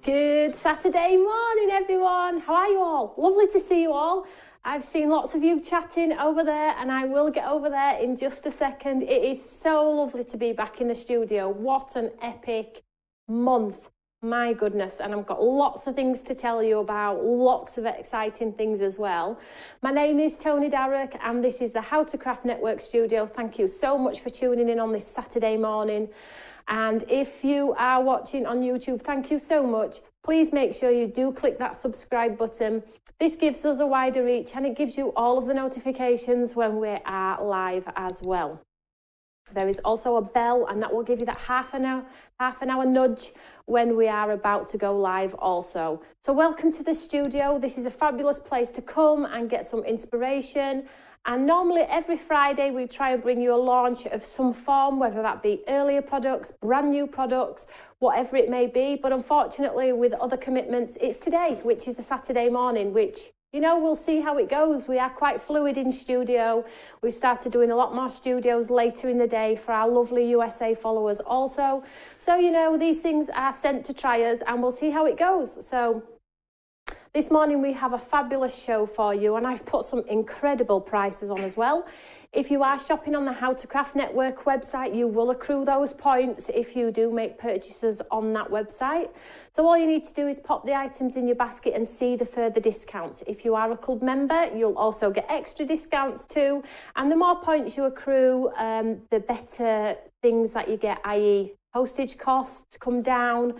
Good Saturday morning, everyone. How are you all? Lovely to see you all. I've seen lots of you chatting over there, and I will get over there in just a second. It is so lovely to be back in the studio. What an epic month. My goodness. And I've got lots of things to tell you about, lots of exciting things as well. My name is Tony Darroch, and this is the How to Craft Network studio. Thank you so much for tuning in on this Saturday morning. And if you are watching on YouTube, thank you so much. Please make sure you do click that subscribe button. This gives us a wider reach, and it gives you all of the notifications when we are live as well. There is also a bell, and that will give you that half an hour nudge when we are about to go live also. So welcome to the studio. This is a fabulous place to come and get some inspiration. And normally every Friday we try and bring you a launch of some form, whether that be earlier products, brand new products, whatever it may be. But unfortunately with other commitments, it's today, which is a Saturday morning, which, you know, we'll see how it goes. We are quite fluid in studio. We started doing a lot more studios later in the day for our lovely USA followers also. So, you know, these things are sent to try us, and we'll see how it goes. So this morning we have a fabulous show for you, and I've put some incredible prices on as well. If you are shopping on the How to Craft Network website, you will accrue those points if you do make purchases on that website. So all you need to do is pop the items in your basket and see the further discounts. If you are a club member, you'll also get extra discounts too. And the more points you accrue, the better things that you get, i.e. postage costs come down,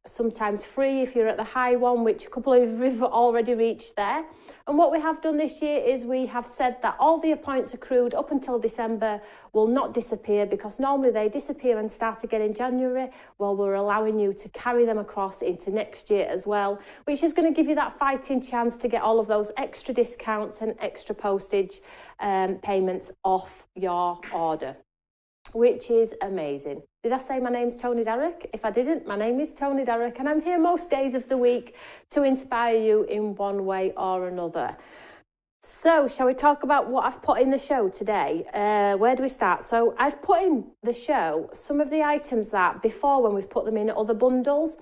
sometimes free if you're at the high one, which a couple of you have already reached there. And what we have done this year is we have said that all the points accrued up until December will not disappear, because normally they disappear and start again in January. Well, we're allowing you to carry them across into next year as well, which is going to give you that fighting chance to get all of those extra discounts and extra postage payments off your order, which is amazing. Did I say my name's Tony Darroch? If I didn't, my name is Tony Darroch, and I'm here most days of the week to inspire you in one way or another. So, shall we talk about what I've put in the show today? Where do we start? So, I've put in the show some of the items that before, when we've put them in other bundles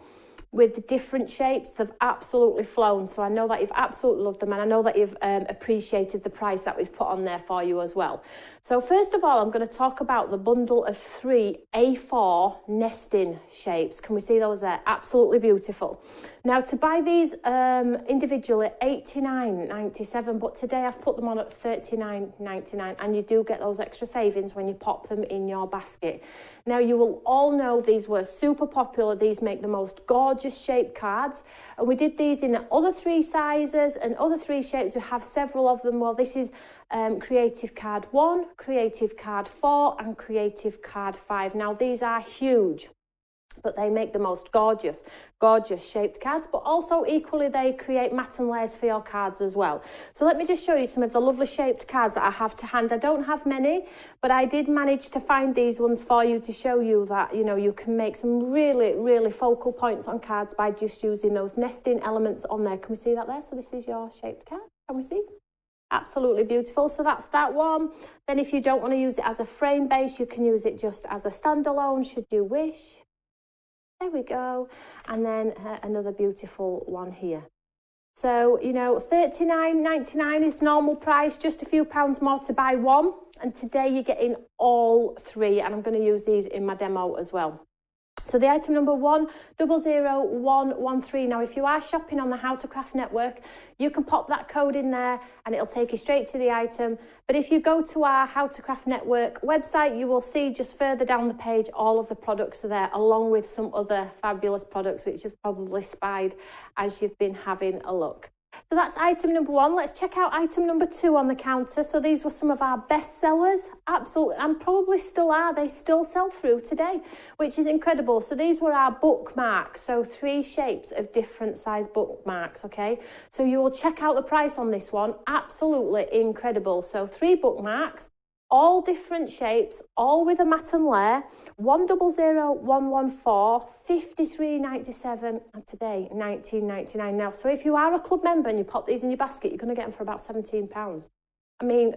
with different shapes, they've absolutely flown. So I know that you've absolutely loved them, and I know that you've appreciated the price that we've put on there for you as well. So first of all, I'm going to talk about the bundle of 3 A4 nesting shapes. Can we see those there? Absolutely beautiful. Now, to buy these individually, $89.97, but today I've put them on at $39.99, and you do get those extra savings when you pop them in your basket. Now, you will all know these were super popular. These make the most gorgeous shaped cards, and we did these in other 3 sizes and other 3 shapes. We have several of them. Well, this is Creative Card 1, Creative Card 4 and Creative Card 5. Now, these are huge, but they make the most gorgeous shaped cards, but also equally they create mat and layers for your cards as well. So let me just show you some of the lovely shaped cards that I have to hand. I don't have many, but I did manage to find these ones for you to show you that, you know, you can make some really focal points on cards by just using those nesting elements on there. Can we see that there? So this is your shaped card. Can we see? Absolutely beautiful. So that's that one. Then if you don't want to use it as a frame base, you can use it just as a standalone should you wish. There we go. And then another beautiful one here. So, you know, $39.99 is normal price, just a few pounds more to buy one. And today you're getting all 3, and I'm going to use these in my demo as well. So the item number 100113. Now, if you are shopping on the How to Craft Network, you can pop that code in there and it'll take you straight to the item. But if you go to our How to Craft Network website, you will see just further down the page, all of the products are there, along with some other fabulous products which you've probably spied as you've been having a look. So that's item number 1. Let's check out item number 2 on the counter. So these were some of our best sellers, absolutely, and probably still are. They still sell through today, which is incredible. So these were our bookmarks. So 3 shapes of different size bookmarks, okay? So you will check out the price on this one. Absolutely incredible. So 3 bookmarks, all different shapes, all with a mat and layer, 100114, $53.97, and today $19.99. Now, so if you are a club member and you pop these in your basket, you're going to get them for about £17. I mean,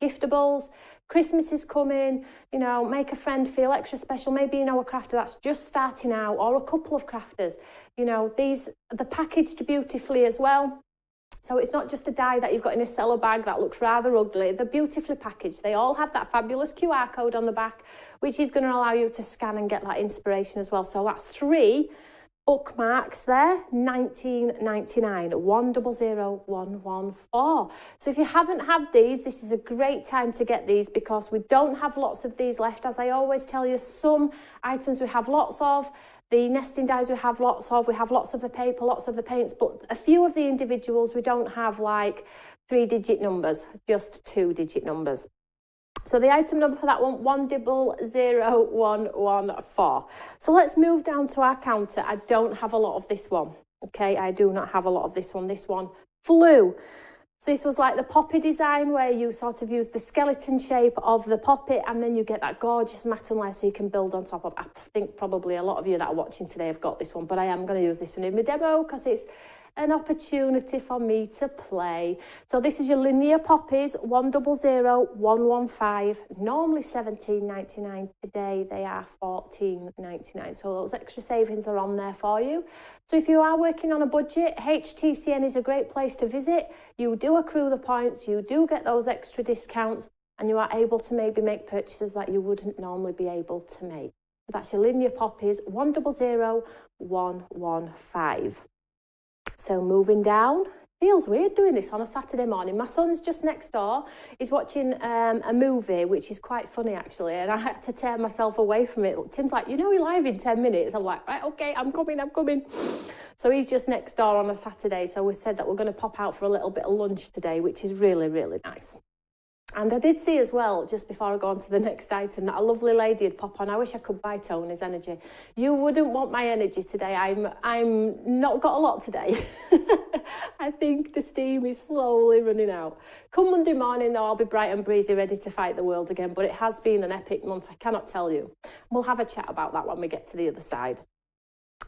giftables, Christmas is coming, you know, make a friend feel extra special. Maybe you know a crafter that's just starting out, or a couple of crafters. You know, they're packaged beautifully as well. So it's not just a die that you've got in a cello bag that looks rather ugly. They're beautifully packaged. They all have that fabulous QR code on the back, which is going to allow you to scan and get that inspiration as well. So that's 3 bookmarks there, $19.99, 100114. So if you haven't had these, this is a great time to get these, because we don't have lots of these left. As I always tell you, some items we have lots of, the nesting dies we have lots of the paper, lots of the paints, but a few of the individuals we don't have like 3-digit numbers, just 2-digit numbers. So the item number for that one, 100114. So let's move down to our counter. I don't have a lot of this one. Okay, I do not have a lot of this one. This one flew. So this was like the poppy design, where you sort of use the skeleton shape of the poppy, and then you get that gorgeous matten layer so you can build on top of. I think probably a lot of you that are watching today have got this one, but I am going to use this one in my demo because it's an opportunity for me to play. So this is your linear poppies, 100115, normally $17.99. Today they are $14.99. So those extra savings are on there for you. So if you are working on a budget, HTCN is a great place to visit. You do accrue the points, you do get those extra discounts, and you are able to maybe make purchases that you wouldn't normally be able to make. So that's your linear poppies, 100115. So moving down, feels weird doing this on a Saturday morning. My son's just next door. He's watching a movie, which is quite funny actually, and I had to tear myself away from it. Tim's like, you know, we're live in 10 minutes. I'm like, right, okay, I'm coming. So he's just next door on a Saturday. So we said that we're going to pop out for a little bit of lunch today, which is really, really nice. And I did see as well, just before I go on to the next item, that a lovely lady had popped on. I wish I could buy Tony's energy. You wouldn't want my energy today. I'm not got a lot today. I think the steam is slowly running out. Come Monday morning, though, I'll be bright and breezy, ready to fight the world again. But it has been an epic month, I cannot tell you. We'll have a chat about that when we get to the other side.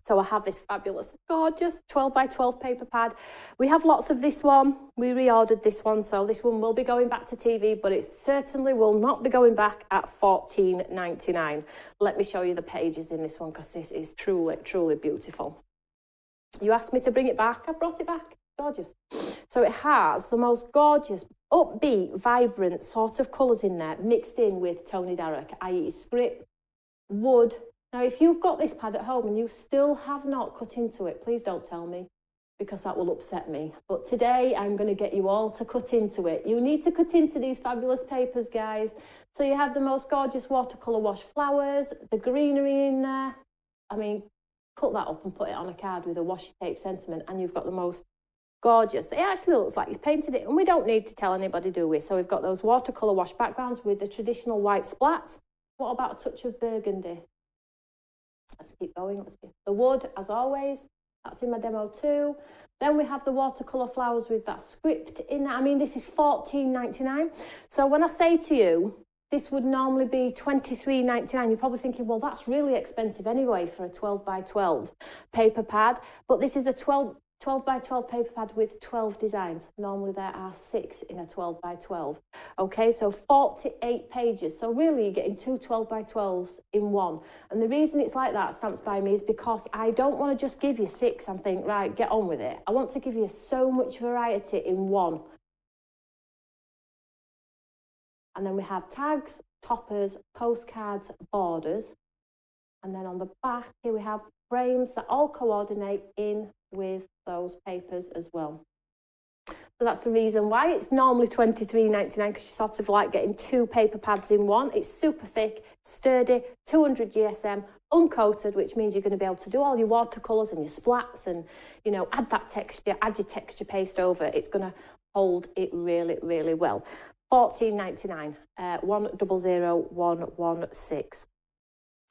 So I have this fabulous, gorgeous 12 by 12 paper pad. We have lots of this one. We reordered this one, so this one will be going back to TV, but it certainly will not be going back at $14.99. Let me show you the pages in this one, because this is truly, truly beautiful. You asked me to bring it back. I brought it back. Gorgeous. So it has the most gorgeous, upbeat, vibrant sort of colours in there, mixed in with Tony Darroch, i.e. script, wood. Now, if you've got this pad at home and you still have not cut into it, please don't tell me, because that will upset me. But today, I'm going to get you all to cut into it. You need to cut into these fabulous papers, guys. So you have the most gorgeous watercolour wash flowers, the greenery in there. I mean, cut that up and put it on a card with a washi tape sentiment, and you've got the most gorgeous. It actually looks like you've painted it, and we don't need to tell anybody, do we? So we've got those watercolour wash backgrounds with the traditional white splats. What about a touch of burgundy? Let's keep going. Let's get the wood, as always. That's in my demo too. Then we have the watercolour flowers with that script in there. I mean, this is $14.99. So when I say to you, this would normally be $23.99, you're probably thinking, well, that's really expensive anyway for a 12 by 12 paper pad. But this is a 12 by 12 paper pad with 12 designs. Normally there are 6 in a 12 by 12. Okay, so 48 pages. So really you're getting 2 12 by 12s in one. And the reason it's like that, Stamps by Me, is because I don't want to just give you 6 and think, right, get on with it. I want to give you so much variety in one. And then we have tags, toppers, postcards, borders. And then on the back here we have frames that all coordinate in with those papers as well. So that's the reason why it's normally $23.99, because you're sort of like getting 2 paper pads in one. It's super thick, sturdy, 200 GSM, uncoated, which means you're going to be able to do all your watercolours and your splats and, you know, add that texture, add your texture paste over. It's going to hold it really, really well. $14.99, 100116.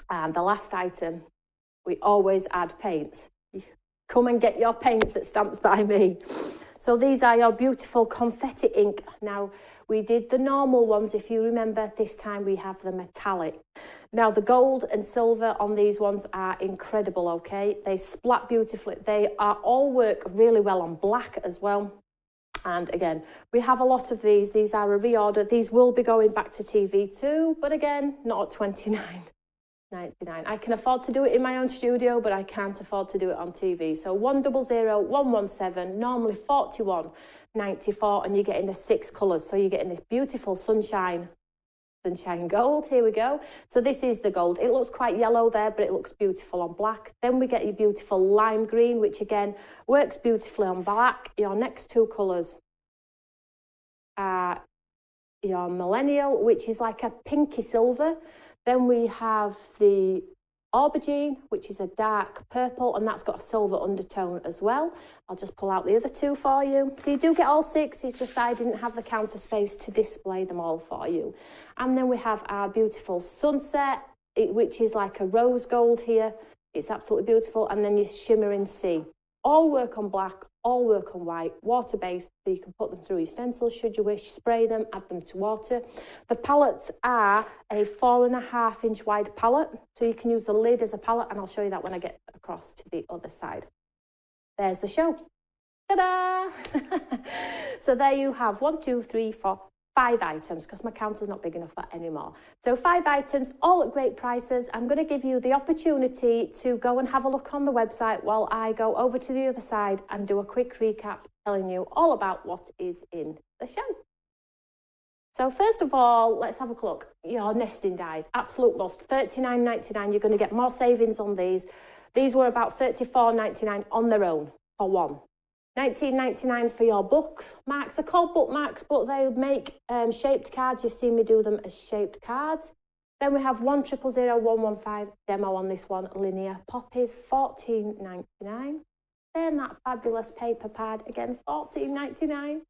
And the last item, we always add paint. Come and get your paints at Stamps by Me. So these are your beautiful confetti ink. Now, we did the normal ones. If you remember, this time we have the metallic. Now, the gold and silver on these ones are incredible, okay? They splat beautifully. They are all work really well on black as well. And again, we have a lot of these. These are a reorder. These will be going back to TV too, but again, not at $29.99. I can afford to do it in my own studio, but I can't afford to do it on TV. So 100, 117, normally $41.94, and you're getting the 6 colours. So you're getting this beautiful sunshine gold. Here we go. So this is the gold. It looks quite yellow there, but it looks beautiful on black. Then we get your beautiful lime green, which again works beautifully on black. Your next 2 colours are your millennial, which is like a pinky silver. Then we have the aubergine, which is a dark purple, and that's got a silver undertone as well. I'll just pull out the other 2 for you. So you do get all 6, it's just I didn't have the counter space to display them all for you. And then we have our beautiful sunset, which is like a rose gold here. It's absolutely beautiful. And then your shimmering sea. All work on black, all work on white, water-based, so you can put them through your stencils should you wish, spray them, add them to water. The palettes are a 4.5-inch wide palette, so you can use the lid as a palette, and I'll show you that when I get across to the other side. There's the show. Ta-da! So there you have 1, 2, 3, 4, 5 items, because my counter's not big enough for anymore. So 5 items, all at great prices. I'm going to give you the opportunity to go and have a look on the website while I go over to the other side and do a quick recap telling you all about what is in the show. So first of all, let's have a look. Your nesting dies, absolute must. $39.99, you're going to get more savings on these. These were about $34.99 on their own for one. $19.99 for your bookmarks. They're called bookmarks, but they make shaped cards. You've seen me do them as shaped cards. Then we have 1000115 demo on this one, linear poppies, $14.99. Then that fabulous paper pad, again, $14.99.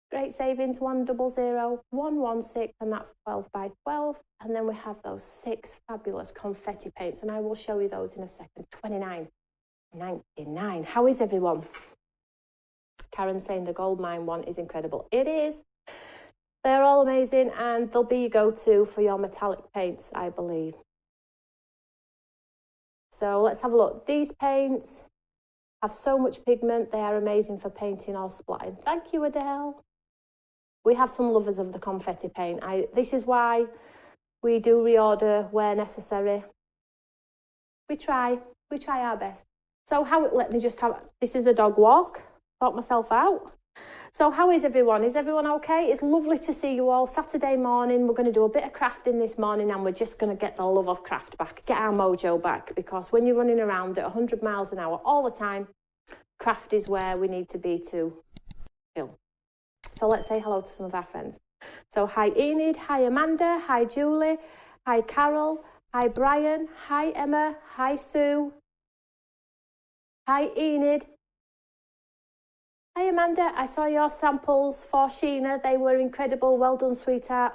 Great savings, 1000116, and that's 12 by 12. And then we have those 6 fabulous confetti paints, and I will show you those in a second. $29.99. How is everyone? Karen's saying the gold mine one is incredible. It is. They're all amazing, and they'll be your go-to for your metallic paints, I believe. So let's have a look. These paints have so much pigment. They are amazing for painting or splatting. Thank you, Adele. We have some lovers of the confetti paint. This is why we do reorder where necessary. We try our best. So let me just have, this is the dog walk. Sort myself out. So how is everyone? Is everyone okay? It's lovely to see you all. Saturday morning, we're going to do a bit of crafting this morning, and we're just going to get the love of craft back, get our mojo back, because when you're running around at 100 miles an hour all the time, craft is where we need to be to chill. So let's say hello to some of our friends. So hi Enid, hi Amanda, hi Julie, hi Carol, hi Brian, hi Emma, hi Sue, hi Enid. Hi Amanda, I saw your samples for Sheena. They were incredible. Well done, sweetheart.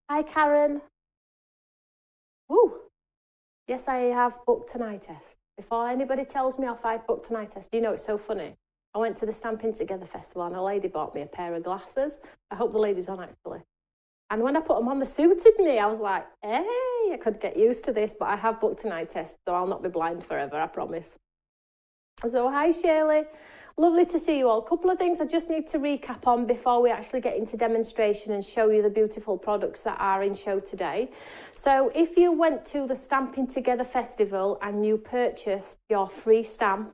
Hi Karen. Woo. Yes, I have booked an eye test. Before anybody tells me off, I've booked an eye test. You know, it's so funny. I went to the Stamping Together festival and a lady bought me a pair of glasses. I hope the lady's on actually. And when I put them on, they suited me. I was like, hey, I could get used to this, but I have booked an eye test, so I'll not be blind forever, I promise. So hi Shirley. Lovely to see you all. A couple of things I just need to recap on before we actually get into demonstration and show you the beautiful products that are in show today. So if you went to the Stamping Together Festival and you purchased your free stamp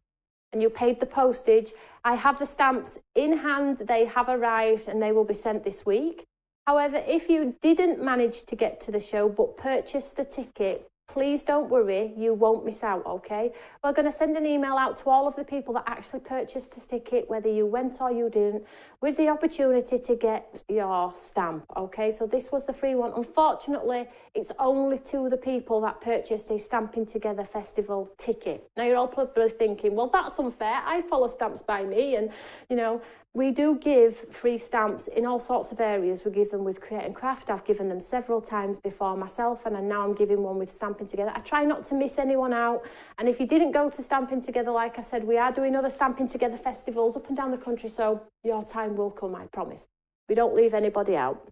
and you paid the postage, I have the stamps in hand. They have arrived and they will be sent this week. However, if you didn't manage to get to the show but purchased a ticket, please don't worry, you won't miss out, okay? We're going to send an email out to all of the people that actually purchased a ticket, whether you went or you didn't, with the opportunity to get your stamp, okay? So this was the free one. Unfortunately, it's only to the people that purchased a Stamping Together Festival ticket. Now, you're all probably thinking, well, that's unfair. I follow Stamps by Me, and, you know, we do give free stamps in all sorts of areas. We give them with Create and Craft. I've given them several times before myself, and now I'm giving one with Stamping Together. I try not to miss anyone out. And if you didn't go to Stamping Together, like I said, we are doing other Stamping Together festivals up and down the country, so your time will come, I promise. We don't leave anybody out.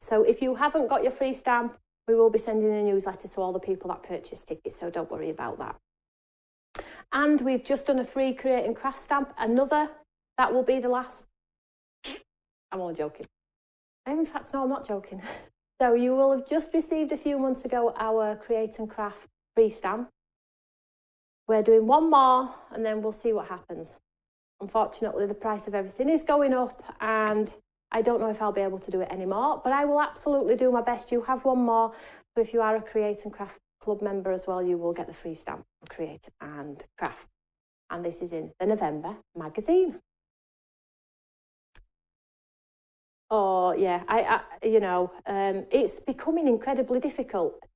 So if you haven't got your free stamp, we will be sending a newsletter to all the people that purchase tickets, so don't worry about that. And we've just done a free Create and Craft stamp, another. That will be the last. I'm only joking. In fact, no, I'm not joking. So you will have just received a few months ago our Create and Craft free stamp. We're doing one more and then we'll see what happens. Unfortunately, the price of everything is going up and I don't know if I'll be able to do it anymore, but I will absolutely do my best. You have one more. So if you are a Create and Craft Club member as well, you will get the free stamp, Create and Craft. And this is in the November magazine. Oh, yeah, it's becoming incredibly difficult.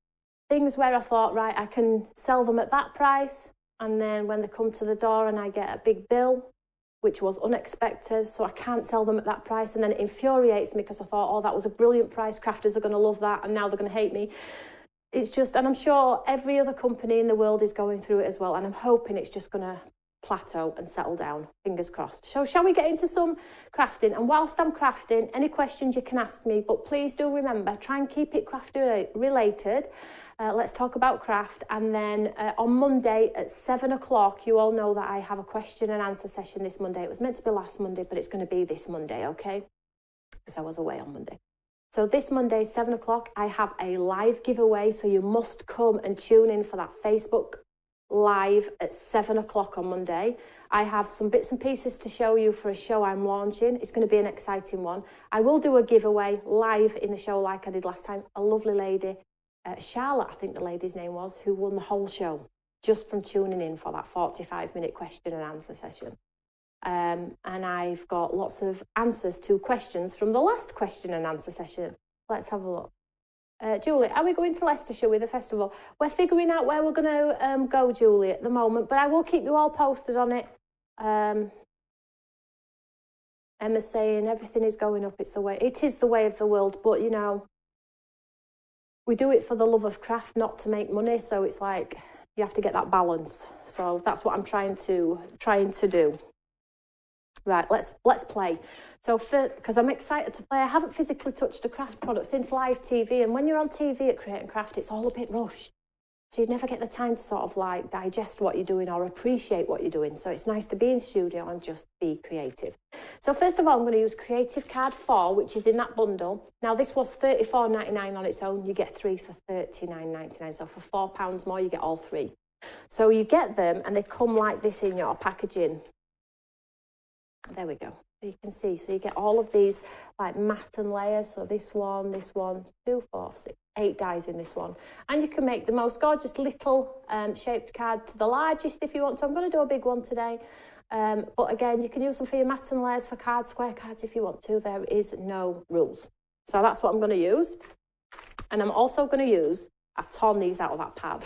Things where I thought, right, I can sell them at that price. And then when they come to the door and I get a big bill, which was unexpected, so I can't sell them at that price. And then it infuriates me because I thought, oh, that was a brilliant price. Crafters are going to love that. And now they're going to hate me. It's just, and I'm sure every other company in the world is going through it as well. And I'm hoping it's just going to plateau and settle down, fingers crossed. So shall we get into some crafting? And whilst I'm crafting, any questions you can ask me, but please do remember, try and keep it craft related. Let's talk about craft. And then on Monday at 7 o'clock, you all know that I have a question and answer session this Monday. It was meant to be last Monday, but it's going to be this Monday, okay? Because I was away on Monday. So this Monday, 7 o'clock, I have a live giveaway. So you must come and tune in for that Facebook live at 7 o'clock on Monday. I have some bits and pieces to show you for a show I'm launching. It's going to be an exciting one. I will do a giveaway live in the show like I did last time. A lovely lady, Charlotte, I think the lady's name was, who won the whole show just from tuning in for that 45-minute question and answer session. And I've got lots of answers to questions from the last question and answer session. Let's have a look. Julie, are we going to Leicestershire with the festival? We're figuring out where we're going to go, Julie, at the moment, but I will keep you all posted on it. Emma's saying everything is going up. It is the way of the world, but you know, we do it for the love of craft, not to make money. So it's like you have to get that balance. So that's what I'm trying to do. Right, let's play. So because I'm excited to play, I haven't physically touched a craft product since live TV. And when you're on TV at Create and Craft, it's all a bit rushed. So you never get the time to sort of like digest what you're doing or appreciate what you're doing. So it's nice to be in studio and just be creative. So first of all, I'm going to use Creative Card 4, which is in that bundle. Now this was $34.99 on its own. You get 3 for $39.99. So for £4 more, you get all 3. So you get them and they come like this in your packaging. There we go. So you can see, so you get all of these like matte and layers. So this one, 2, 4, 6, 8 dies in this one. And you can make the most gorgeous little shaped card to the largest if you want to. I'm going to do a big one today. But again, you can use them for your matte and layers, for cards, square cards if you want to. There is no rules. So that's what I'm going to use. And I'm also going to use, I've torn these out of that pad.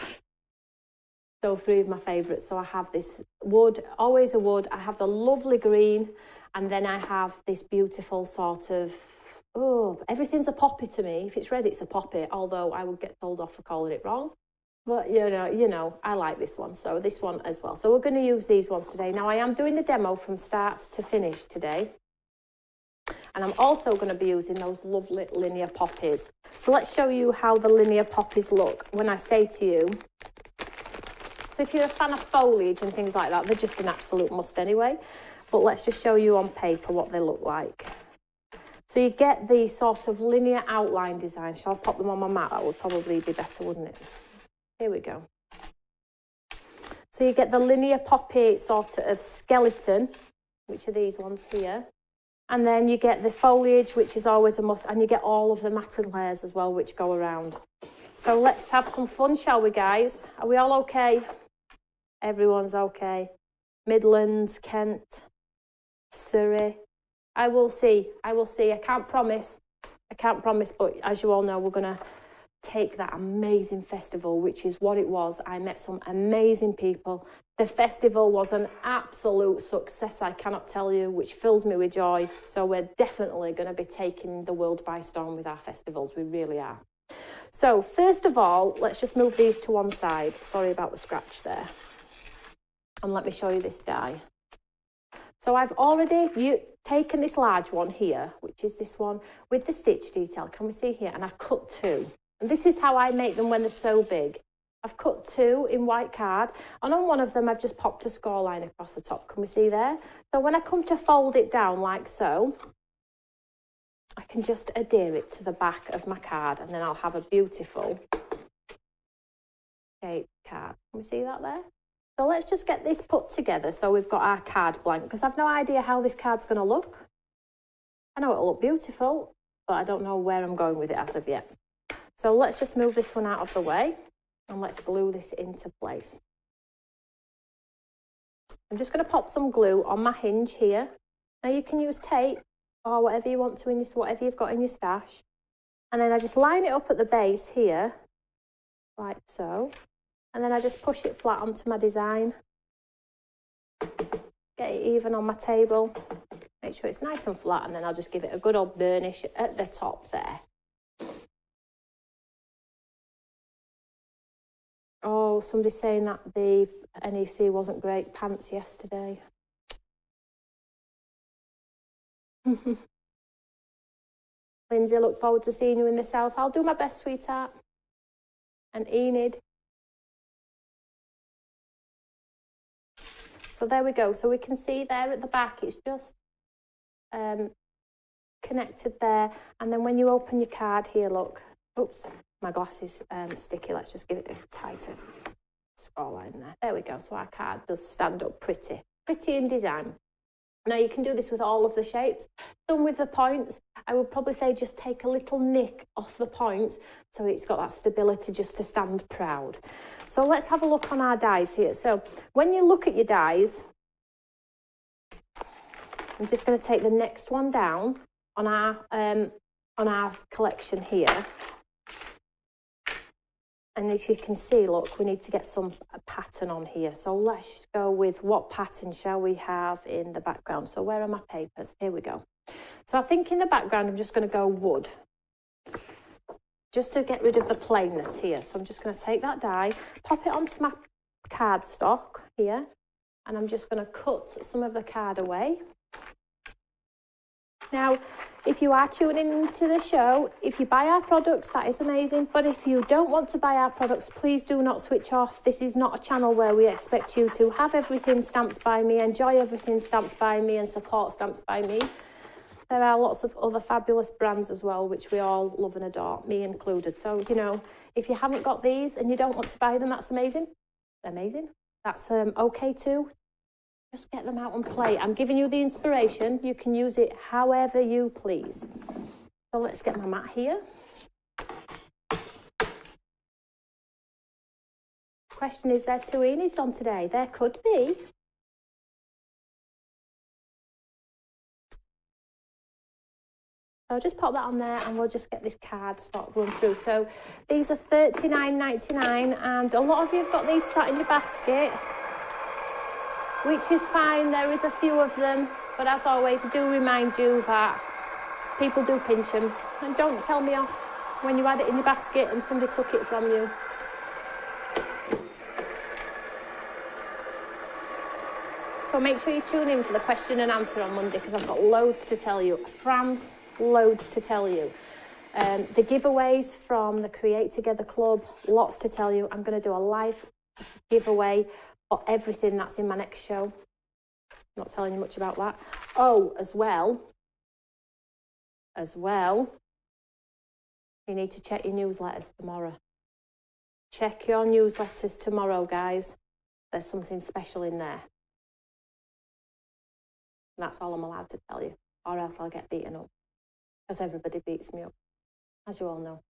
So 3 of my favourites. So I have this wood, always a wood. I have the lovely green. And then I have this beautiful sort of, everything's a poppy to me. If it's red, it's a poppy. Although I would get told off for calling it wrong. But, you know, I like this one. So this one as well. So we're going to use these ones today. Now, I am doing the demo from start to finish today. And I'm also going to be using those lovely linear poppies. So let's show you how the linear poppies look when I say to you. So if you're a fan of foliage and things like that, they're just an absolute must anyway. But let's just show you on paper what they look like. So you get the sort of linear outline design. Shall I pop them on my mat? That would probably be better, wouldn't it? Here we go. So you get the linear poppy sort of skeleton, which are these ones here. And then you get the foliage, which is always a must. And you get all of the matted layers as well, which go around. So let's have some fun, shall we, guys? Are we all okay? Everyone's okay. Midlands, Kent, Surrey. I will see. I can't promise, but as you all know, we're going to take that amazing festival, which is what it was. I met some amazing people. The festival was an absolute success, I cannot tell you, which fills me with joy. So we're definitely going to be taking the world by storm with our festivals. We really are. So first of all, let's just move these to one side. Sorry about the scratch there. And let me show you this die. So I've already taken this large one here, which is this one with the stitch detail. Can we see here? And I've cut 2. And this is how I make them when they're so big. I've cut 2 in white card. And on one of them, I've just popped a score line across the top. Can we see there? So when I come to fold it down like so, I can just adhere it to the back of my card, and then I'll have a beautiful shaped card. Can we see that there? So let's just get this put together so we've got our card blank, because I've no idea how this card's going to look. I know it'll look beautiful, but I don't know where I'm going with it as of yet. So let's just move this one out of the way and let's glue this into place. I'm just going to pop some glue on my hinge here. Now you can use tape or whatever you want to, whatever you've got in your stash. And then I just line it up at the base here, like so. And then I just push it flat onto my design. Get it even on my table. Make sure it's nice and flat, and then I'll just give it a good old burnish at the top there. Oh, somebody's saying that the NEC wasn't great pants yesterday. Lindsay, look forward to seeing you in the south. I'll do my best, sweetheart. And Enid. So there we go. So we can see there at the back, it's just connected there. And then when you open your card here, look. Oops, my glass is sticky. Let's just give it a tighter score line there. There we go. So our card does stand up pretty in design. Now you can do this with all of the shapes. Some with the points, I would probably say just take a little nick off the points so it's got that stability just to stand proud. So let's have a look on our dies here. So when you look at your dies, I'm just going to take the next one down on our collection here. And as you can see, look, we need to get some pattern on here. So let's go with what pattern shall we have in the background. So where are my papers? Here we go. So I think in the background, I'm just going to go wood, just to get rid of the plainness here. So I'm just going to take that die, pop it onto my cardstock here, and I'm just going to cut some of the card away. Now, if you are tuning into the show, if you buy our products, that is amazing. But if you don't want to buy our products, please do not switch off. This is not a channel where we expect you to have everything stamped by me, enjoy everything stamped by me, and support stamps by me. There are lots of other fabulous brands as well, which we all love and adore, me included. So, you know, if you haven't got these and you don't want to buy them, that's amazing. Amazing. That's okay too. Just get them out and play. I'm giving you the inspiration. You can use it however you please. So let's get my mat here. Question, is there 2 Enids on today? There could be. So I'll just pop that on there and we'll just get this card stock run through. So these are $39.99 and a lot of you have got these sat in your basket, which is fine. There is a few of them, but as always, I do remind you that people do pinch them. And don't tell me off when you had it in your basket and somebody took it from you. So make sure you tune in for the question and answer on Monday, because I've got loads to tell you. France, loads to tell you. The giveaways from the Create Together Club, lots to tell you. I'm going to do a live giveaway for everything that's in my next show. Not telling you much about that. Oh, as well, you need to check your newsletters tomorrow. Check your newsletters tomorrow, guys. There's something special in there. And that's all I'm allowed to tell you, or else I'll get beaten up, because everybody beats me up, as you all know.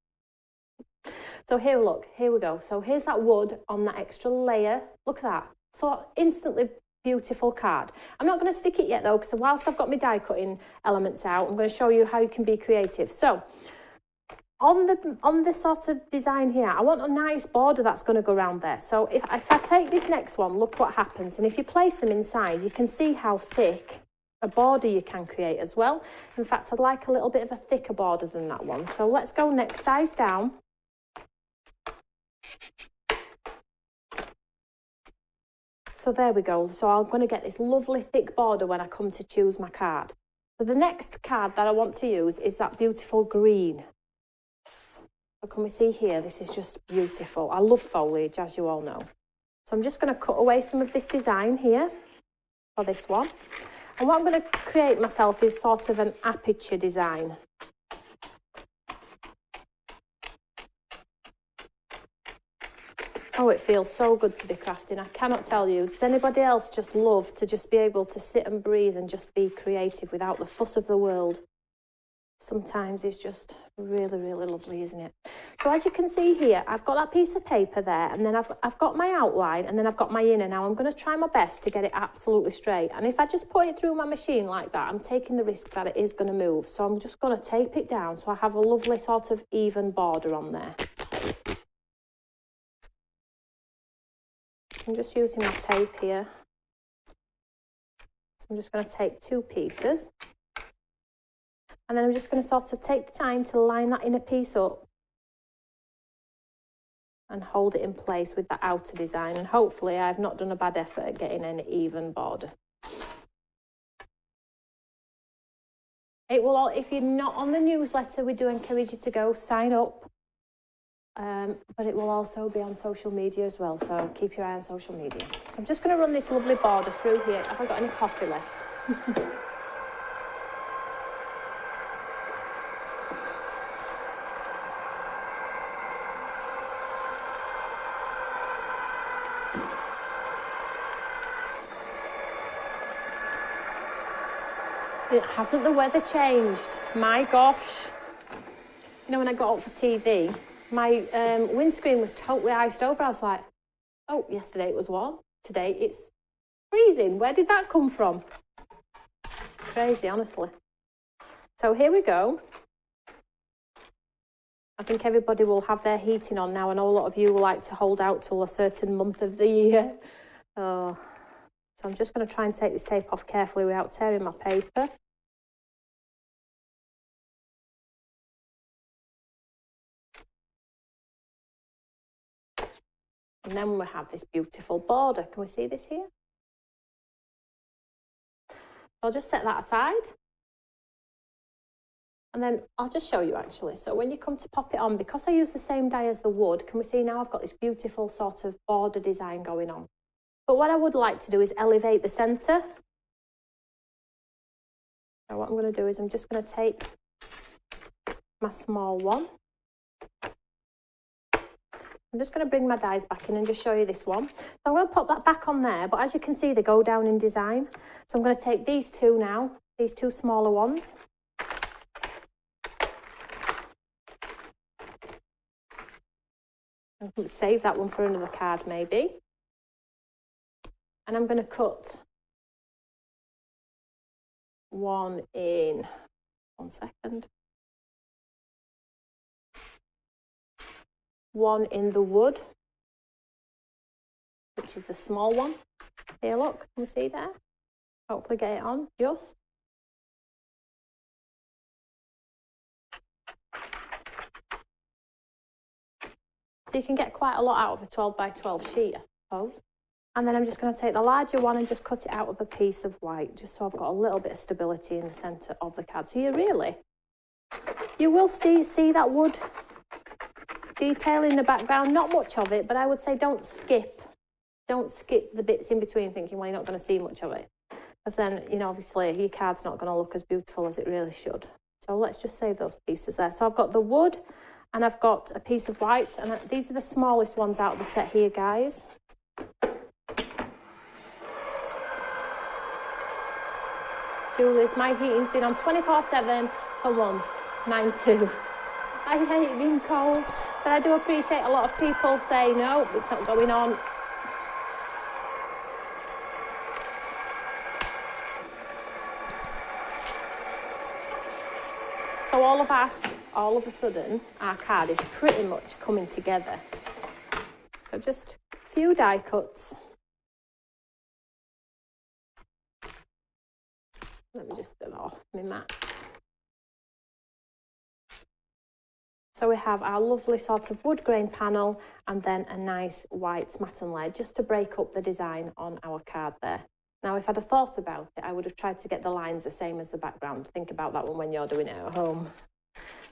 So here we go. So here's that wood on that extra layer. Look at that. So instantly beautiful card. I'm not going to stick it yet though, because whilst I've got my die cutting elements out, I'm going to show you how you can be creative. So on the sort of design here, I want a nice border that's going to go around there. So if I take this next one, look what happens. And if you place them inside, you can see how thick a border you can create as well. In fact, I'd like a little bit of a thicker border than that one. So let's go next size down. So there we go. So I'm going to get this lovely thick border when I come to choose my card. So the next card that I want to use is that beautiful green. So can we see here? This is just beautiful. I love foliage, as you all know. So I'm just going to cut away some of this design here for this one. And what I'm going to create myself is sort of an aperture design. Oh, it feels so good to be crafting. I cannot tell you. Does anybody else just love to just be able to sit and breathe and just be creative without the fuss of the world? Sometimes it's just really, really lovely, isn't it? So as you can see here, I've got that piece of paper there, and then I've got my outline, and then I've got my inner. Now I'm going to try my best to get it absolutely straight. And if I just put it through my machine like that, I'm taking the risk that it is going to move. So I'm just going to tape it down so I have a lovely sort of even border on there. I'm just using my tape here. So I'm just going to take 2 pieces. And then I'm just going to sort of take the time to line that inner piece up and hold it in place with the outer design. And hopefully I've not done a bad effort at getting an even border. It will all, if you're not on the newsletter, we do encourage you to go sign up. But it will also be on social media as well, so keep your eye on social media. So I'm just going to run this lovely border through here. Have I got any coffee left? It hasn't the weather changed? My gosh. You know, when I got up for TV, my windscreen was totally iced over. I was like, oh, yesterday it was warm. Today it's freezing. Where did that come from? Crazy, honestly. So here we go. I think everybody will have their heating on now. I know a lot of you will like to hold out till a certain month of the year. Oh. So I'm just going to try and take this tape off carefully without tearing my paper. And then we have this beautiful border. Can we see this here? I'll just set that aside. And then I'll just show you actually. So when you come to pop it on, because I use the same dye as the wood, can we see now I've got this beautiful sort of border design going on. But what I would like to do is elevate the centre. So what I'm going to do is I'm just going to take my small one. I'm just going to bring my dies back in and just show you this one. So I'm going to pop that back on there, but as you can see, they go down in design. So I'm going to take these 2 now, these 2 smaller ones. I'll save that one for another card maybe. And I'm going to cut one in, 1 second. One in the wood, which is the small one. Here, look, can we see there? Hopefully get it on, just. So you can get quite a lot out of a 12 by 12 sheet, I suppose. And then I'm just going to take the larger one and just cut it out of a piece of white, just so I've got a little bit of stability in the centre of the card. So you will see that wood detail in the background, not much of it, but I would say don't skip the bits in between thinking, well, you're not going to see much of it. Because then, you know, obviously your card's not going to look as beautiful as it really should. So let's just save those pieces there. So I've got the wood and I've got a piece of white, and these are the smallest ones out of the set here, guys. Julie's, my heating's been on 24/7 for months. Mine too. I hate being cold, but I do appreciate a lot of people say, no, it's not going on. So all of a sudden, our card is pretty much coming together. So just a few die cuts. Let me just get off my mat. So we have our lovely sort of wood grain panel and then a nice white matten layer just to break up the design on our card there. Now, if I'd have thought about it, I would have tried to get the lines the same as the background. Think about that one when you're doing it at home.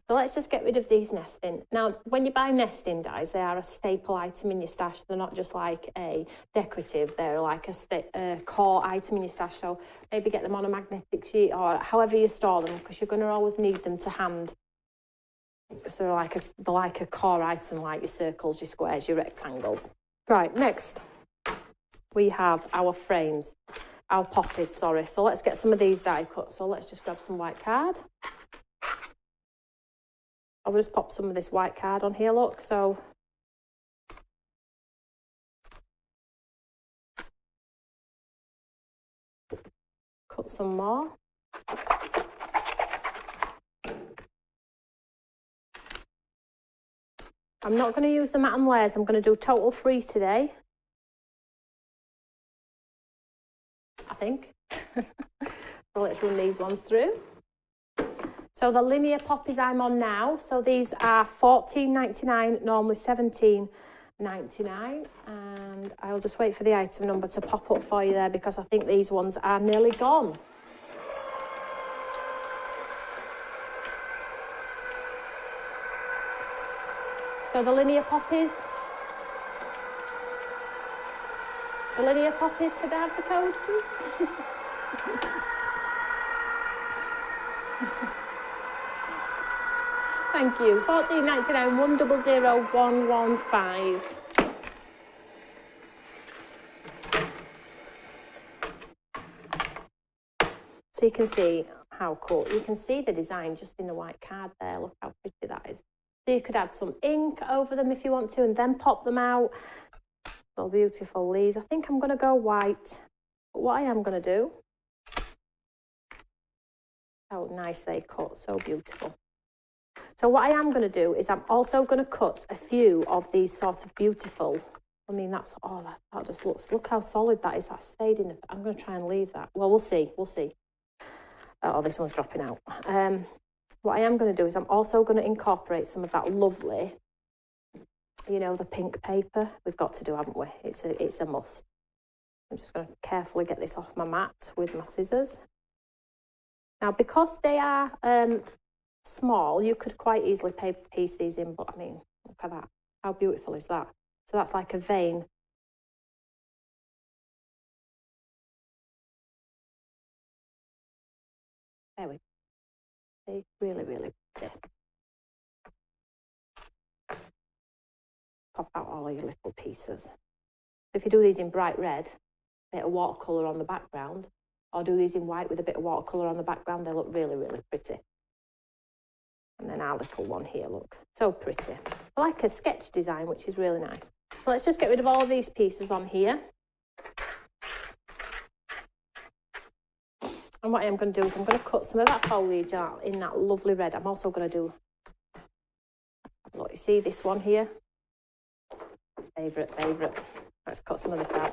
So let's just get rid of these nesting. Now, when you buy nesting dies, they are a staple item in your stash. They're not just like a decorative, they're like a core item in your stash. So maybe get them on a magnetic sheet or however you store them, because you're going to always need them to hand. So they're like a core item, like your circles, your squares, your rectangles. Right, next we have our frames, our poppies, sorry. So let's get some of these die cut. So let's just grab some white card. I'll just pop some of this white card on here, look, so cut some more. I'm not going to use the matte and layers, I'm going to do total free today, I think. So let's run these ones through. So the linear poppies I'm on now, so these are $14.99, normally $17.99, and I'll just wait for the item number to pop up for you there, because I think these ones are nearly gone. So the linear poppies, could I have the code, please? Thank you. $14.99, 100115. So you can see how cool. You can see the design just in the white card there. Look how pretty that is. So you could add some ink over them if you want to, and then pop them out. So beautiful leaves. I think I'm going to go white. But what I am going to do, how nice they cut, so beautiful. So what I am going to do is I'm also going to cut a few of these sort of beautiful, I mean, that's, oh, that just looks, look how solid that is. That stayed in the, I'm going to try and leave that. Well, we'll see. Oh, this one's dropping out. What I am going to do is I'm also going to incorporate some of that lovely, you know, the pink paper. We've got to do, haven't we? It's a must. I'm just going to carefully get this off my mat with my scissors. Now, because they are small, you could quite easily paper piece these in, but I mean, look at that. How beautiful is that? So that's like a vein. There we go. See, really, really pretty. Pop out all your little pieces. If you do these in bright red, a bit of watercolour on the background, or do these in white with a bit of watercolour on the background, they look really, really pretty. And then our little one here, look, so pretty. I like a sketch design, which is really nice. So let's just get rid of all of these pieces on here. And what I am going to do is I'm going to cut some of that foliage out in that lovely red. I'm also going to do, look, you see this one here? Favourite. Let's cut some of this out.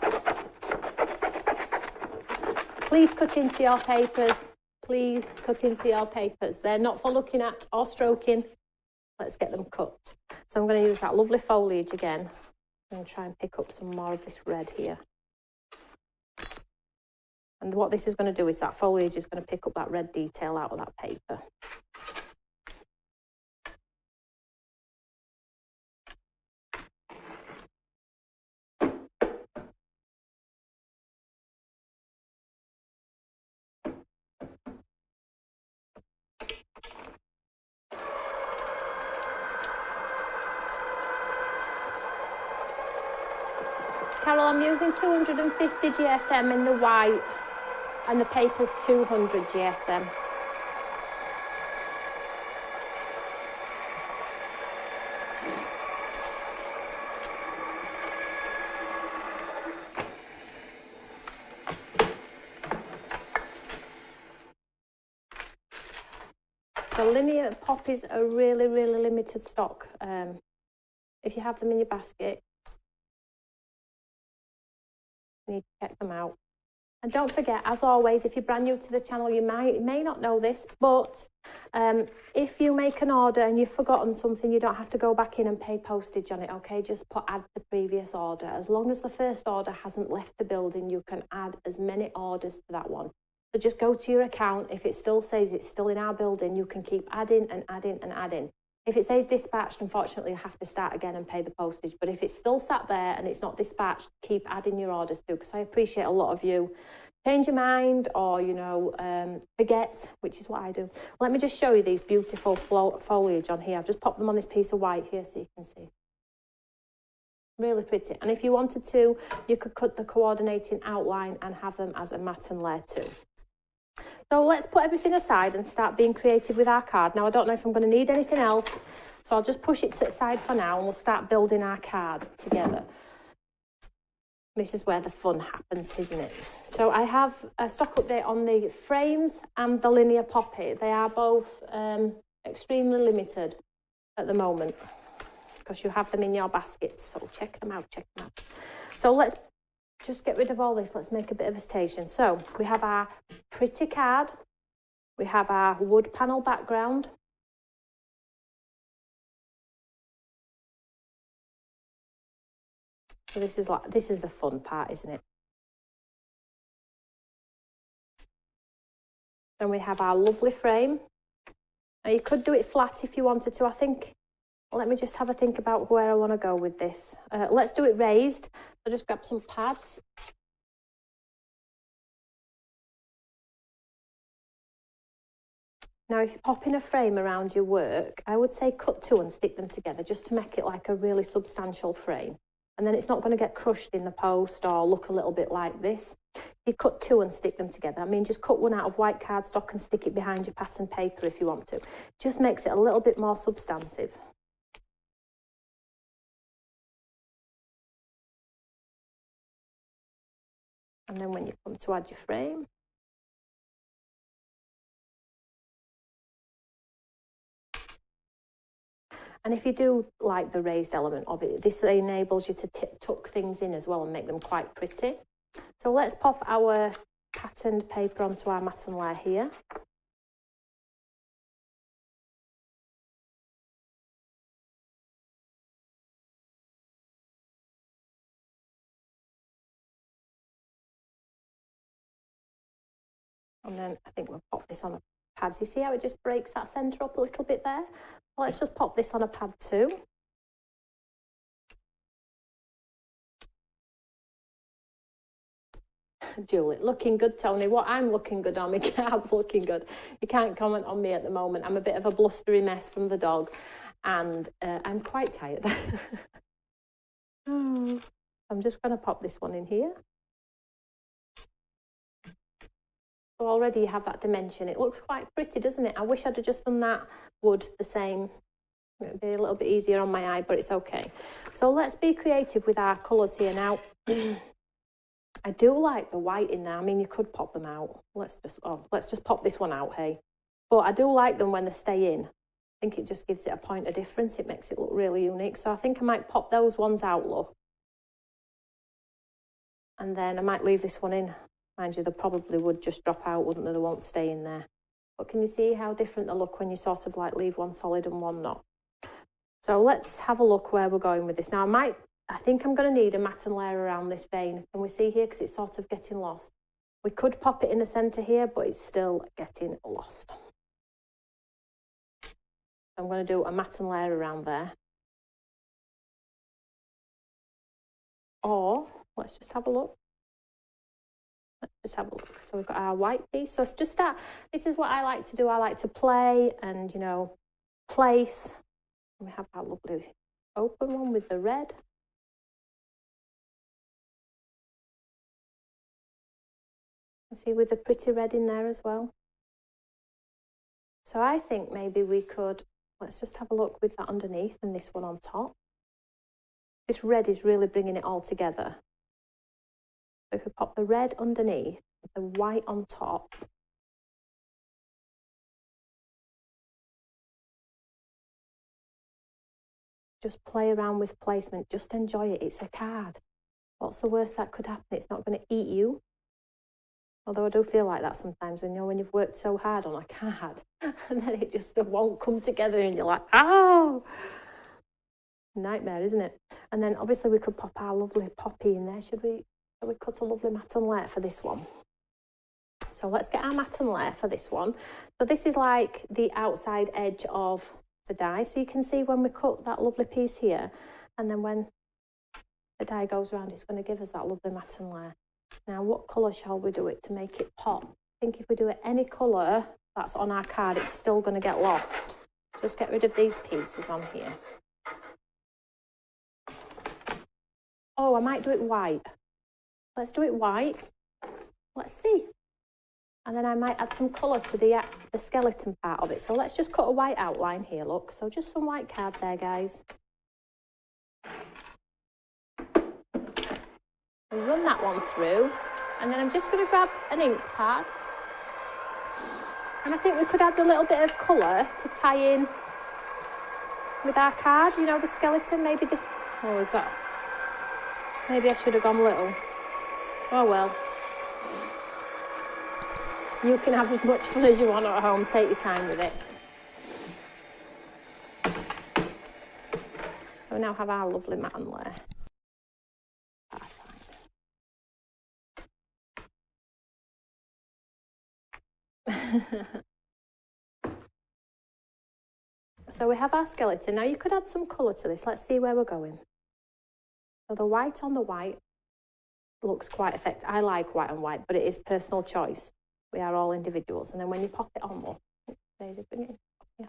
Please cut into your papers. Please cut into your papers. They're not for looking at or stroking. Let's get them cut. So I'm going to use that lovely foliage again and try and pick up some more of this red here. And what this is going to do is that foliage is going to pick up that red detail out of that paper. Carol, I'm using 250 GSM in the white and the paper's 200 GSM. The linear poppies are really, really limited stock. If you have them in your basket, you need to check them out. And don't forget, as always, if you're brand new to the channel, you may not know this, but if you make an order and you've forgotten something, you don't have to go back in and pay postage on it, okay? Just add the previous order. As long as the first order hasn't left the building, you can add as many orders to that one. So just go to your account. If it still says it's still in our building, you can keep adding and adding and adding. If it says dispatched, unfortunately, you have to start again and pay the postage. But if it's still sat there and it's not dispatched, keep adding your orders too, because I appreciate a lot of you change your mind or, you know, forget, which is what I do. Let me just show you these beautiful foliage on here. I've just popped them on this piece of white here so you can see. Really pretty. And if you wanted to, you could cut the coordinating outline and have them as a mat and layer too. So let's put everything aside and start being creative with our card. Now, I don't know if I'm going to need anything else, so I'll just push it to the side for now and we'll start building our card together. This is where the fun happens, isn't it? So I have a stock update on the frames and the linear poppy. They are both extremely limited at the moment because you have them in your baskets. So check them out, check them out. So let's just get rid of all this. Let's make a bit of a station. So we have our pretty card. We have our wood panel background. So this is the fun part, isn't it? Then we have our lovely frame. Now you could do it flat if you wanted to. I think, let me just have a think about where I want to go with this. Let's do it raised. So just grab some pads. Now, if you're popping a frame around your work, I would say cut two and stick them together just to make it like a really substantial frame. And then it's not going to get crushed in the post or look a little bit like this. You cut two and stick them together. I mean, just cut one out of white cardstock and stick it behind your pattern paper if you want to. It just makes it a little bit more substantive. And then when you come to add your frame, and if you do like the raised element of it, this enables you to tuck things in as well and make them quite pretty. So let's pop our patterned paper onto our mat and layer here. And then I think we'll pop this on a pad. So you see how it just breaks that centre up a little bit there? Let's just pop this on a pad too. Julie, looking good, Tony. What I'm looking good on, my card's looking good. You can't comment on me at the moment. I'm a bit of a blustery mess from the dog and I'm quite tired. I'm just going to pop this one in here. So already you have that dimension. It looks quite pretty, doesn't it? I wish I'd have just done that wood the same. It would be a little bit easier on my eye, but it's okay. So let's be creative with our colours here now. I do like the white in there. I mean, you could pop them out. Let's just pop this one out, hey. But I do like them when they stay in. I think it just gives it a point of difference. It makes it look really unique. So I think I might pop those ones out, look. And then I might leave this one in. Mind you, they probably would just drop out, wouldn't they? They won't stay in there. But can you see how different they look when you sort of like leave one solid and one not? So let's have a look where we're going with this. Now I think I'm going to need a mat and layer around this vein. Can we see here? Because it's sort of getting lost. We could pop it in the centre here, but it's still getting lost. I'm going to do a mat and layer around there. Or let's just have a look. Let's just have a look. So we've got our white piece. So let's just start. This is what I like to do. I like to play and, you know, place. And we have our lovely open one with the red. See, with the pretty red in there as well. So I think maybe we could, let's just have a look with that underneath and this one on top. This red is really bringing it all together. So if we pop the red underneath, the white on top. Just play around with placement, just enjoy it. It's a card. What's the worst that could happen? It's not going to eat you. Although I do feel like that sometimes when you've worked so hard on a card and then it just won't come together and you're like, oh, nightmare, isn't it? And then obviously we could pop our lovely poppy in there. Should we cut a lovely mat and layer for this one? So let's get our matten layer for this one. So this is like the outside edge of the die. So you can see when we cut that lovely piece here, and then when the die goes around, it's going to give us that lovely matten layer. Now, what colour shall we do it to make it pop? I think if we do it any colour that's on our card, it's still going to get lost. Just get rid of these pieces on here. Oh, I might do it white. Let's do it white. Let's see. And then I might add some colour to the skeleton part of it. So let's just cut a white outline here, look. So just some white card there, guys. We'll run that one through. And then I'm just going to grab an ink pad. And I think we could add a little bit of colour to tie in with our card. You know, the skeleton, maybe the... Oh, is that... Maybe I should have gone little. Oh, well. You can have as much fun as you want at home. Take your time with it. So we now have our lovely matten layer. So we have our skeleton. Now you could add some colour to this. Let's see where we're going. So the white on the white looks quite effective. I like white on white, but it is personal choice. We are all individuals. And then when you pop it on, look, bring it in. Yeah.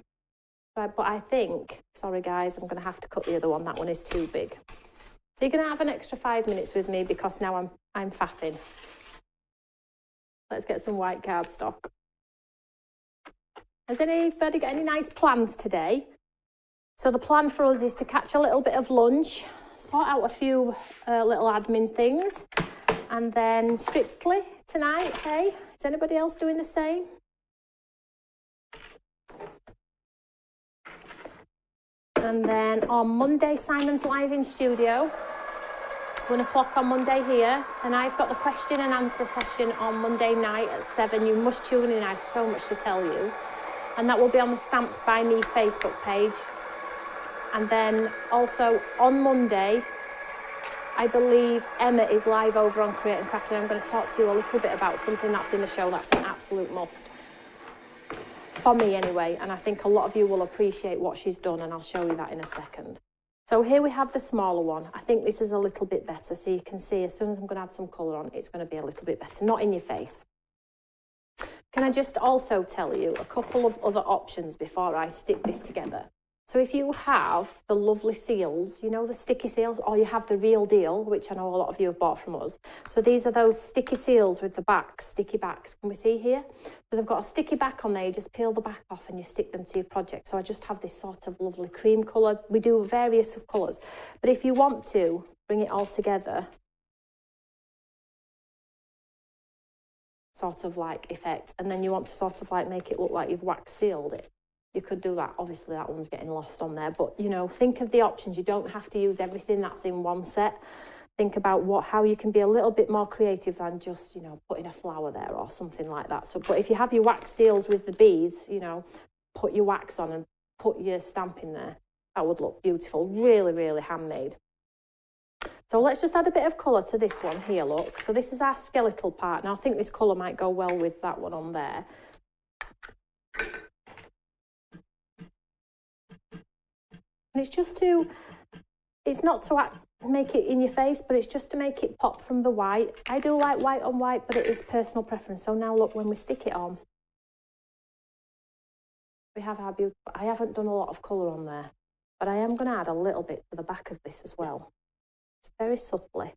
But I think, sorry guys, I'm going to have to cut the other one. That one is too big. So you're going to have an extra 5 minutes with me because now I'm faffing. Let's get some white cardstock. Has anybody got any nice plans today? So the plan for us is to catch a little bit of lunch, sort out a few little admin things, and then strictly tonight, hey? Is anybody else doing the same? And then on Monday, Simon's live in studio. 1 o'clock on Monday here. And I've got the question and answer session on Monday night at 7. You must tune in, I have so much to tell you. And that will be on the Stamps by Me Facebook page. And then also on Monday, I believe Emma is live over on Create and Craft, and I'm going to talk to you a little bit about something that's in the show that's an absolute must. For me anyway, and I think a lot of you will appreciate what she's done, and I'll show you that in a second. So here we have the smaller one. I think this is a little bit better, so you can see as soon as I'm going to add some colour on, it's going to be a little bit better, not in your face. Can I just also tell you a couple of other options before I stick this together? So if you have the lovely seals, you know, the sticky seals, or you have the real deal, which I know a lot of you have bought from us. So these are those sticky seals with the backs, sticky backs. Can we see here? So they've got a sticky back on there. You just peel the back off and you stick them to your project. So I just have this sort of lovely cream colour. We do various of colours. But if you want to bring it all together, sort of like effect, and then you want to sort of like make it look like you've wax sealed it, you could do that. Obviously that one's getting lost on there, but you know, think of the options. You don't have to use everything that's in one set. Think about how you can be a little bit more creative than just, you know, putting a flower there or something like that. So, but if you have your wax seals with the beads, you know, put your wax on and put your stamp in there. That would look beautiful. Really, really handmade. So let's just add a bit of colour to this one here, look. So this is our skeletal part. Now I think this colour might go well with that one on there. And it's just to, it's not to make it in your face, but it's just to make it pop from the white. I do like white on white, but it is personal preference. So now look, when we stick it on, we have our beautiful, I haven't done a lot of colour on there, but I am going to add a little bit to the back of this as well. It's very subtly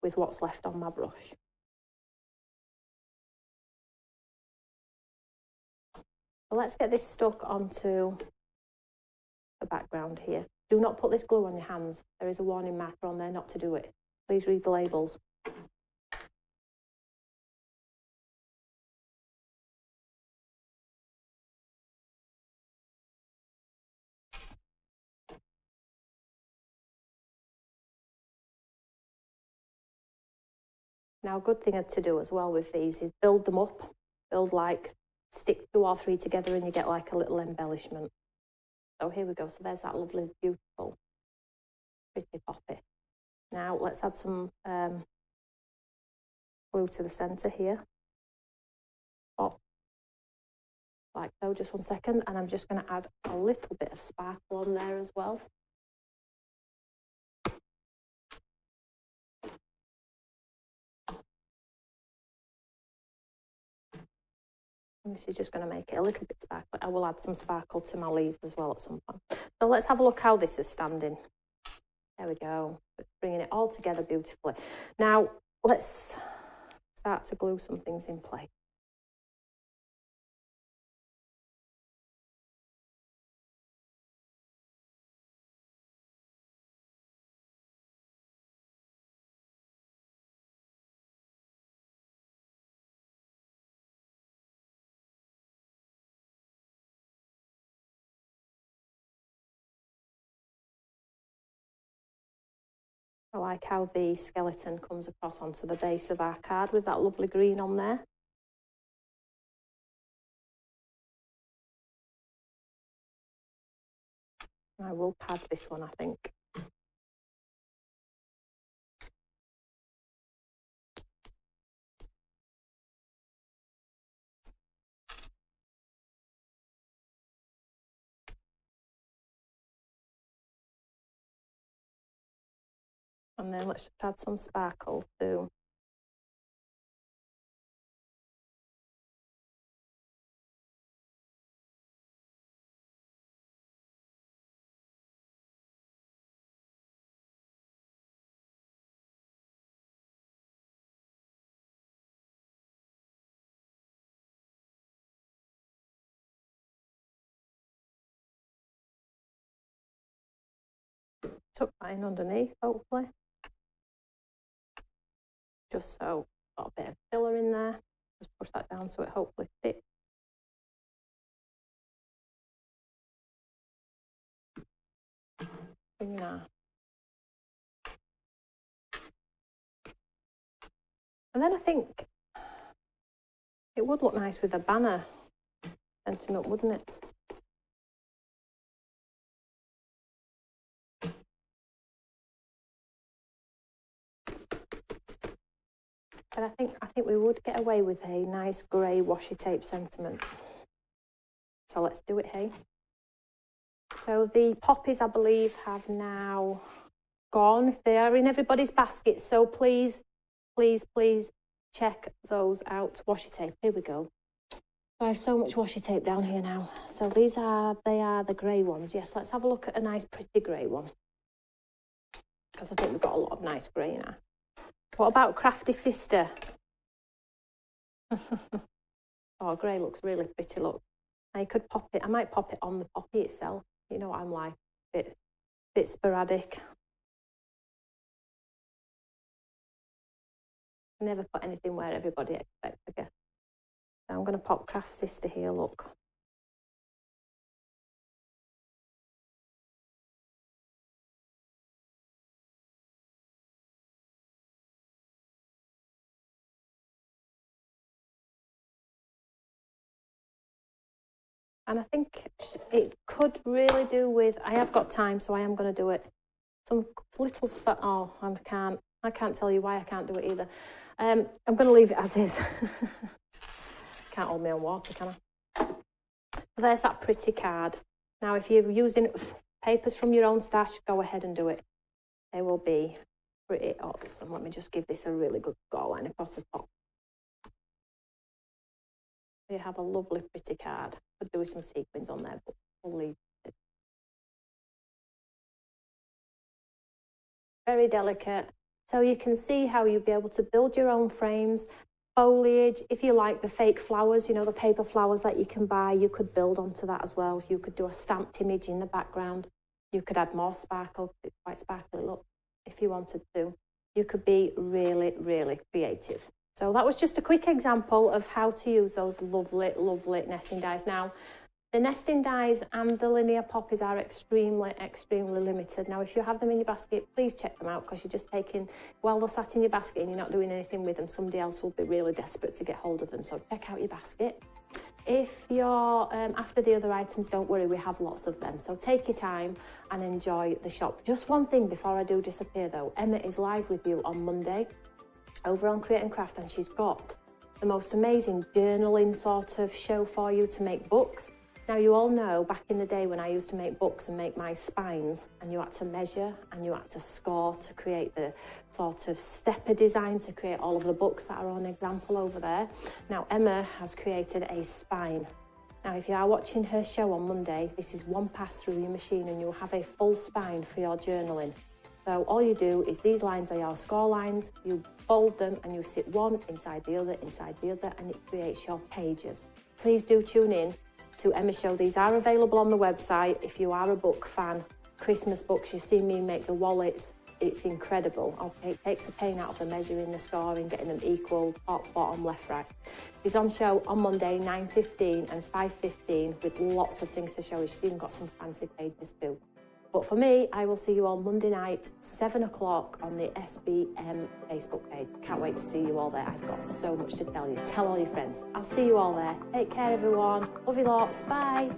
with what's left on my brush. So let's get this stuck onto the background here. Do not put this glue on your hands. There is a warning marker on there not to do it. Please read the labels. Now, a good thing to do as well with these is build them up. Build like, stick 2 or 3 together and you get like a little embellishment. So here we go. So there's that lovely, beautiful, pretty poppy. Now let's add some glue to the centre here. like so. Just 1 second, and I'm just going to add a little bit of sparkle on there as well. And this is just going to make it a little bit sparkly. I will add some sparkle to my leaves as well at some point. So let's have a look how this is standing. There we go. Bringing it all together beautifully. Now, let's start to glue some things in place. I like how the skeleton comes across onto the base of our card with that lovely green on there. I will pad this one, I think. And then let's just add some sparkle too. Tuck that in underneath, hopefully. Just so got a bit of filler in there. Just push that down so it hopefully sticks. Yeah. And then I think it would look nice with a banner sentiment, wouldn't it? But I think we would get away with a nice grey washi tape sentiment. So let's do it, hey? So the poppies, I believe, have now gone. They are in everybody's baskets, so please, please, please check those out. Washi tape, here we go. I have so much washi tape down here now. So they are the grey ones. Yes, let's have a look at a nice pretty grey one. Because I think we've got a lot of nice grey now. What about Crafty Sister? Oh, grey looks really pretty, look. I could pop it, I might pop it on the poppy itself. You know what I'm like, a bit sporadic. Never put anything where everybody expects, I guess. So I'm going to pop Craft Sister here, look. And I think it could really do with, I have got time, so I am going to do it. Some little spot, oh, I can't tell you why I can't do it either. I'm going to leave it as is. Can't hold my own water, can I? So there's that pretty card. Now, if you're using papers from your own stash, go ahead and do it. They will be pretty awesome. Let me just give this a really good go line across the top. You have a lovely pretty card. Could do with some sequins on there, but we'll leave it. Very delicate. So you can see how you'll be able to build your own frames, foliage. If you like the fake flowers, you know, the paper flowers that you can buy, you could build onto that as well. You could do a stamped image in the background. You could add more sparkle. It's quite sparkly, look, if you wanted to. You could be really, really creative. So that was just a quick example of how to use those lovely, lovely nesting dies. Now, the nesting dies and the linear poppies are extremely, extremely limited. Now, if you have them in your basket, please check them out, because you're just taking, while they're sat in your basket and you're not doing anything with them, somebody else will be really desperate to get hold of them. So check out your basket. If you're after the other items, don't worry, we have lots of them. So take your time and enjoy the shop. Just one thing before I do disappear though, Emma is live with you on Monday over on Create and Craft, and she's got the most amazing journaling sort of show for you to make books. Now, you all know back in the day when I used to make books and make my spines, and you had to measure and you had to score to create the sort of stepper design to create all of the books that are on example over there. Now, Emma has created a spine. Now, if you are watching her show on Monday, this is one pass through your machine and you'll have a full spine for your journaling. So all you do is these lines are your score lines, you fold them and you sit one inside the other, and it creates your pages. Please do tune in to Emma's show. These are available on the website if you are a book fan. Christmas books, you've seen me make the wallets. It's incredible. Okay, it takes the pain out of the measuring, the scoring, getting them equal, top, bottom, left, right. She's on show on Monday, 9:15 and 5:15 with lots of things to show you. She's even got some fancy pages too. But for me, I will see you all Monday night, 7 o'clock on the SBM Facebook page. Can't wait to see you all there. I've got so much to tell you. Tell all your friends. I'll see you all there. Take care, everyone. Love you lots. Bye.